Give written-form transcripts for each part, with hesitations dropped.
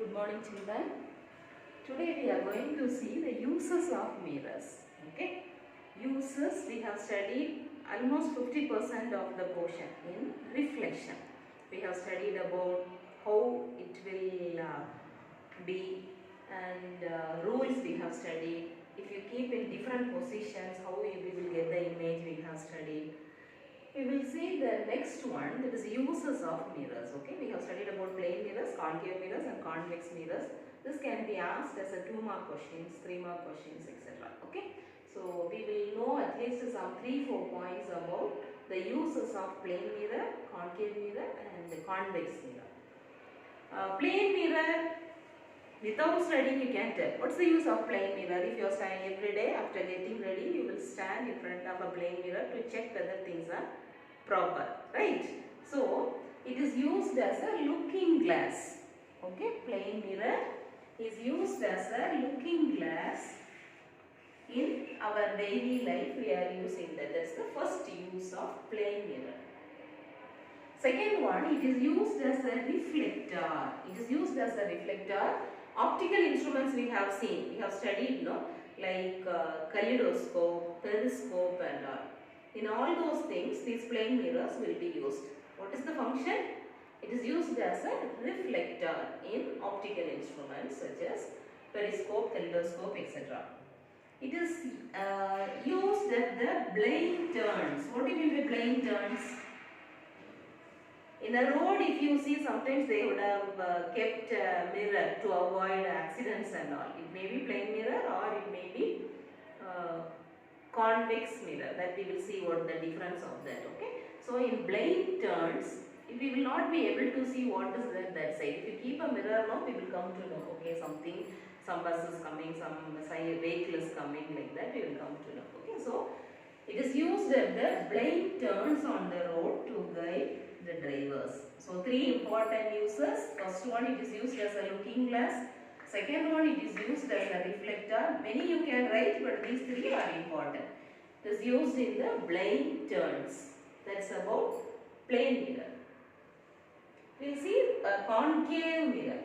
Good morning, children. Today we are going to see the uses of mirrors. Okay, uses we have studied almost 50% of the portion in reflection. We have studied about how it will be and rules we have studied. If you keep in different positions, how we will get the image we have studied. We will see the next one, that is uses of mirrors. Okay, we have studied about plane mirrors, concave mirrors and convex mirrors. This can be asked as a 2-mark questions, 3-mark questions, etc. Okay, so we will know at least some 3-4 points about the uses of plane mirror, concave mirror and the convex mirror. Plane mirror, without studying you can tell. What's the use of plane mirror? If you are standing every day after getting ready, you will stand in front of a plane mirror to check whether things are proper, right? So it is used as a looking glass. Okay, plane mirror is used as a looking glass in our daily life. We are using that. That's the first use of plane mirror. Second one, it is used as a reflector. It is used as a reflector. Optical instruments we have seen, we have studied, no, like kaleidoscope, periscope and all. In all those things, these plane mirrors will be used. What is the function? It is used as a reflector in optical instruments such as periscope, kaleidoscope, etc. It is used at the blind turns. What do you mean by blind turns? In a road, if you see, sometimes they would have kept a mirror to avoid accidents and all. It may be plane mirror or it may be convex mirror. That we will see what the difference of that. Okay. So in blind turns, if we will not be able to see what is there that side. If you keep a mirror now, we will come to know. Okay, something, some bus is coming, some vehicle is coming, like that we will come to know. Okay, so it is used at the blind turns on the road to guide the drivers. So 3 important uses. First one, it is used as a looking glass. Second one, it is used as a reflector. Many you can write, but these 3 are important. It is used in the blind turns. That's about plane mirror. We will see a concave mirror.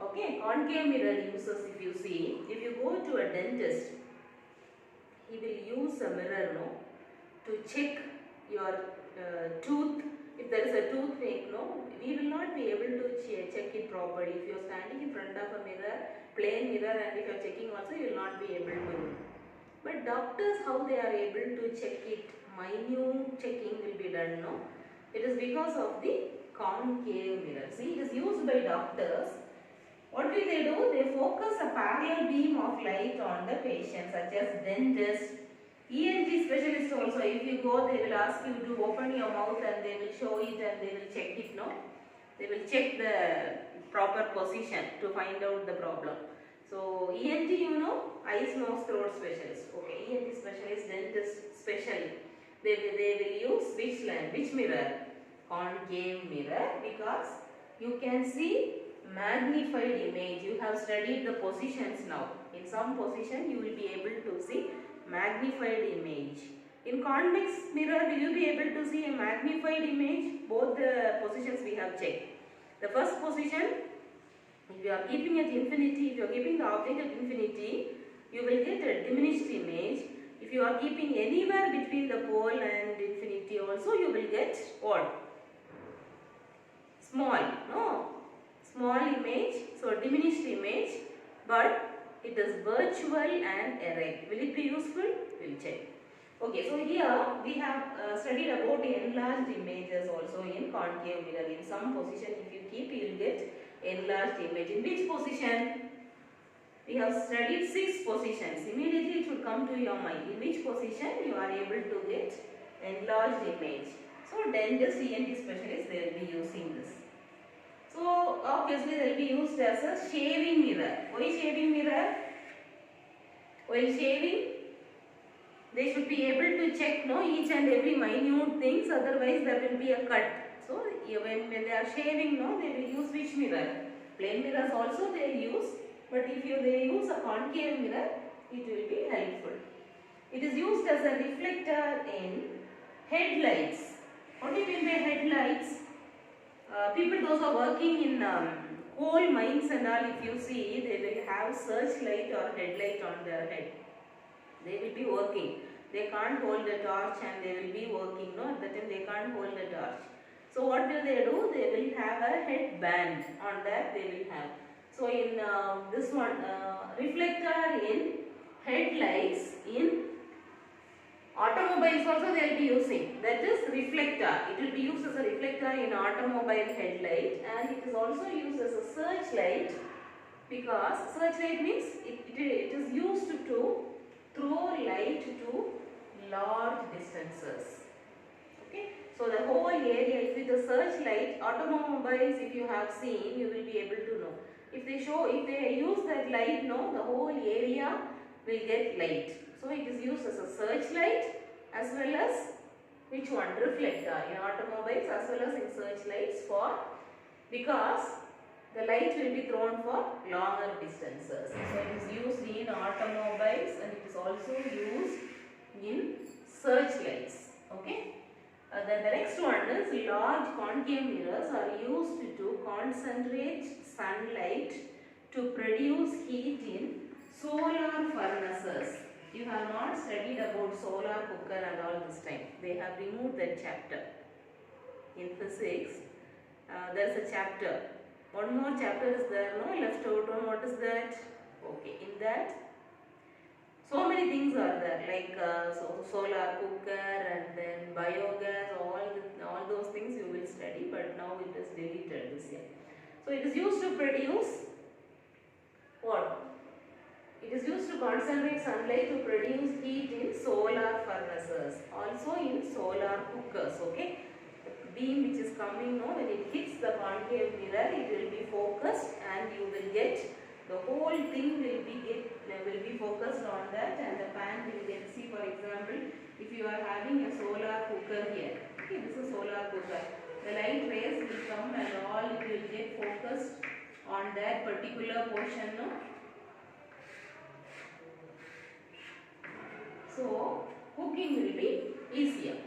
Okay, concave mirror uses, if you see, if you go to a dentist, he will use a mirror, no, to check your tooth. If there is a toothache, no, we will not be able to check it properly. If you are standing in front of a mirror, plain mirror, and if you are checking also, you will not be able to. But doctors, how they are able to check it, minute checking will be done, no? It is because of the concave mirror. See, it is used by doctors. What will they do? They focus a parallel beam of light on the patient, such as dentist, ENT specialist also. If you go, they will ask you to open your mouth and they will show it and they will check it, no? They will check the proper position to find out the problem. So ENT, you know, eyes, nose, throat specialist. Okay, ENT specialist, dentist specially. They will use which lens, which mirror? Concave mirror, because you can see magnified image. You have studied the positions now. In some position you will be able to see magnified image. In convex mirror, will you be able to see a magnified image? Both the positions we have checked. The first position, if you are keeping at infinity, if you are keeping the object at infinity, you will get a diminished image. If you are keeping anywhere between the pole and infinity also, you will get what? Small, no? Small image, so diminished image, but it is virtual and erect. Will it be useful? We will check. Okay, so here we have studied about enlarged images also in concave mirror. In some position, if you keep, you will get enlarged image. In which position? We have studied 6 positions. Immediately it should come to your mind. In which position you are able to get enlarged image? So dentist, ENT specialist, they will be using this. So obviously they will be used as a shaving mirror. Why shaving mirror? While shaving, they should be able to check, no, each and every minute things, otherwise there will be a cut. So when they are shaving, no, they will use which mirror? Plane mirrors also they will use, but if they use a concave mirror, it will be helpful. It is used as a reflector in headlights. What do you mean by headlights? People, those who are working in whole mines and all, if you see, they will have searchlight or headlight on their head. They will be working. They can't hold a torch and they will be working. No, at that time they can't hold a torch. So what will they do? They will have a headband on that they will have. So in this one, reflector in headlights in automobiles also they will be using. That is reflector. It will be used as a reflector in automobile headlight, and it is also used as a searchlight, because searchlight means it is used to throw light to large distances. Okay. So the whole area, if with a searchlight, automobiles, if you have seen, you will be able to know. If they use that light, no, the whole area will get light. So it is used as a searchlight as well as which one? Reflector in automobiles as well as in searchlights, because the light will be thrown for longer distances. So it is used in automobiles and it is also used in searchlights. Okay. Then the next one is large concave mirrors are used to concentrate sunlight to produce heat in solar furnaces. You have not studied about solar cooker and all this time. They have removed that chapter. In physics, there is a chapter. One more chapter is there, no, left out one. What is that? Okay, in that so many things are there, like solar cooker and then biogas, all those things you will study, but now it is deleted this year. So it is used to produce what? It is used to concentrate sunlight to produce heat in solar furnaces, also in solar cookers. Okay, the beam which is coming, no, when it hits the concave mirror, it will be focused and you will get the whole thing will be focused on that, and the pan will get, see for example, if you are having a solar cooker here, okay, this is solar cooker, the light rays will come and all it will get focused on that particular portion, no? So cooking will be easier.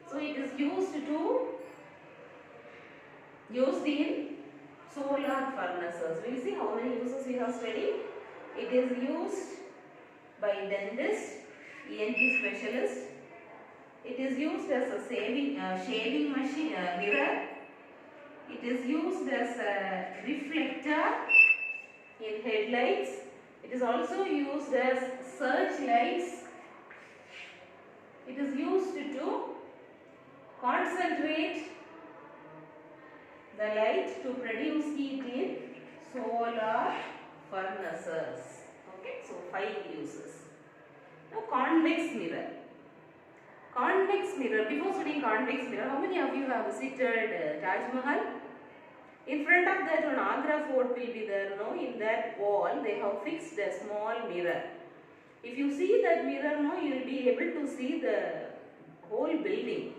So it is used in solar furnaces. We will see how many uses we have studied. It is used by dentists, ENT specialists. It is used as a shaving machine, mirror. It is used as a reflector in headlights. It is also used as searchlights. It is used to concentrate the light to produce heat in solar furnaces. Okay, so 5 uses. Now convex mirror. Convex mirror. Before studying convex mirror, how many of you have visited Taj Mahal? In front of that one Agra fort will be there, no? In that wall they have fixed a small mirror. If you see that mirror, no, you will be able to see the whole building.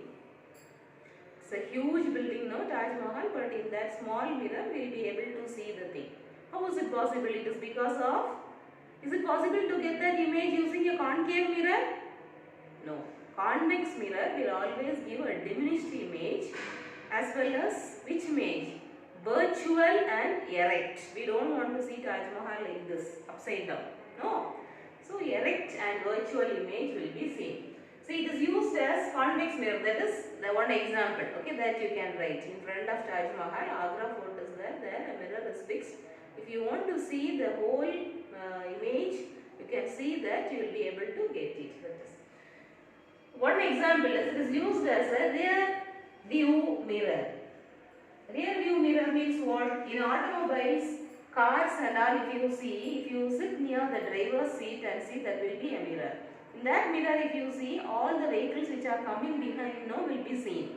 It's a huge building, no, Taj Mahal, but in that small mirror we will be able to see the thing. How is it possible? It is because of, is it possible to get that image using a concave mirror? No. Convex mirror will always give a diminished image as well as which image? Virtual and erect. We don't want to see Taj Mahal like this, upside down. No. So erect and virtual image will be seen. See, it is used as convex mirror. That is the one example. Okay, that you can write. In front of Taj Mahal, Agra fort is there. There a mirror is fixed. If you want to see the whole image, you can see that you will be able to get it. That is one example. Is it is used as a rear view mirror. Rear view mirror means what? In automobiles, cars and all, if you sit near the driver's seat and see, that will be a mirror. In that mirror, if you see, all the vehicles which are coming behind, no, will be seen.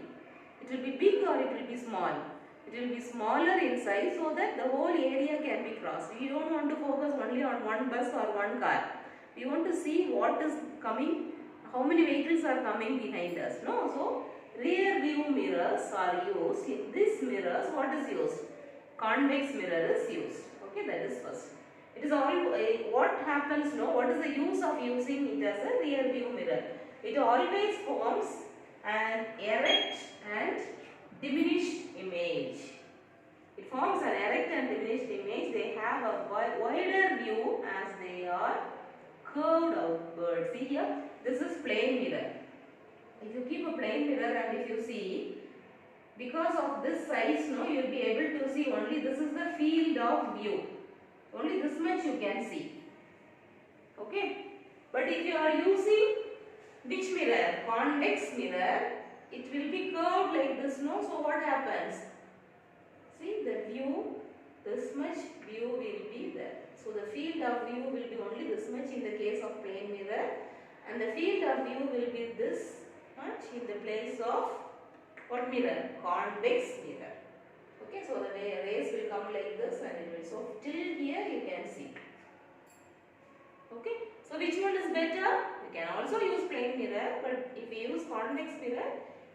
It will be big or it will be small. It will be smaller in size so that the whole area can be crossed. We don't want to focus only on one bus or one car. We want to see what is coming, how many vehicles are coming behind us. No, so rear view mirrors are used. In this mirrors, what is used? Convex mirror is used. Okay, that is first. It is all what happens, no? What is the use of using it as a rear view mirror? It always forms an erect and diminished image. It forms an erect direct and diminished image, they have a wider view as they are curved outward. See here, this is plane mirror. If you keep a plane mirror and if you see, because of this size, no, you will be able to see only this is the field of view. Only this much you can see. Okay. But if you are using which mirror? Convex mirror, it will be curved like this, no? So what happens? See, the view, this much view will be there. So the field of view will be only this much in the case of plane mirror, and the field of view will be this much in the place of what mirror? Convex mirror. Okay, so the rays will come like this and it will, so till here you can see. Okay, so which one is better? We can also use plane mirror, but if we use convex mirror,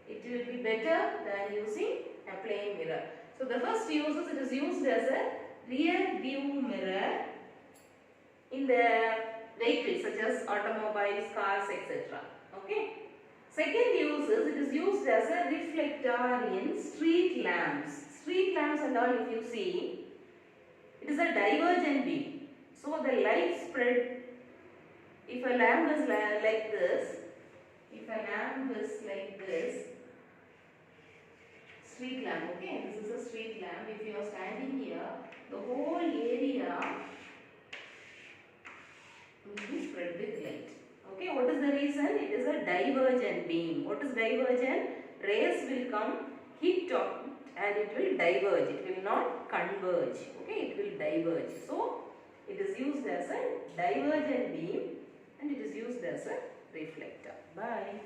it will be better than using a plane mirror. So the first uses, it is used as a rear view mirror in the vehicles such as automobiles, cars, etc. Okay. Second use is, it is used as a reflector in street lamps. Street lamps and all, if you see, it is a divergent beam. So the light spread, if a lamp is like this, street lamp, okay, this is a street lamp. If you are standing here, the whole area will be spread with light. Okay, what is the reason? It is a divergent beam. What is divergent? Rays will come, hit on and it will diverge. It will not converge. Okay, it will diverge. So, it is used as a divergent beam and it is used as a reflector. Bye.